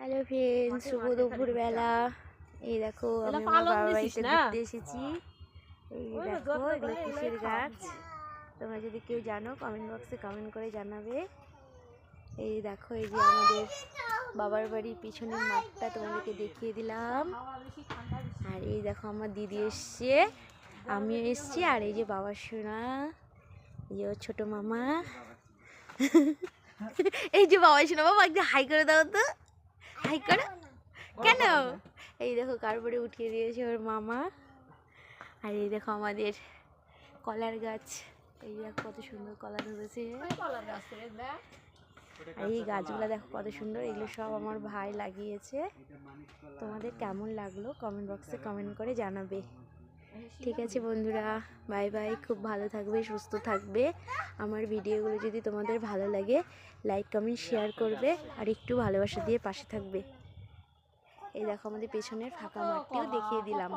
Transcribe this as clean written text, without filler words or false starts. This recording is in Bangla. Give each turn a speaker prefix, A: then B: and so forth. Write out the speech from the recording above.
A: হ্যালো ফ্রেন্ডস, শুভ দুপুরবেলা। এই দেখো আমি আমার বাবার বাড়িতে ঘুরতে এসেছি। এই দেখো এগুলো কিসের গাছ, তোমরা যদি কেউ জানো কমেন্ট বক্সে কমেন্ট করে জানাবে। এই দেখো এই যে আমাদের বাবার বাড়ির পিছনের মাঠটা তোমাদেরকে দেখিয়ে দিলাম। আর এই দেখো আমার দিদি এসছে, আমিও এসছি, আর এই যে বাবার সোনা, এই যে ওর ছোট মামা। এই যে বাবা সোনা, বাবা একটু হাই করে দাও তো, হাই করো। কেন? এই দেখো কার্পেটে উঠিয়ে দিয়েছে ওর মামা। আর এই দেখো আমাদের কলার গাছ, এই দেখো কত সুন্দর কলা ধরেছে। আর এই গাছগুলো দেখো কত সুন্দর, এগুলো সব আমার ভাই লাগিয়েছে। তোমাদের কেমন লাগলো কমেন্ট বক্সে কমেন্ট করে জানাবে। ঠিক আছে বন্ধুরা, বাই বাই। খুব ভালো থাকবে, সুস্থ থাকবে। আমার ভিডিওগুলো যদি তোমাদের ভালো লাগে লাইক কমেন্ট শেয়ার করবে, আর একটু ভালোবাসা দিয়ে পাশে থাকবে। এই দেখো আমাদের পেছনের ফাঁকা মাঠটিও দেখিয়ে দিলাম।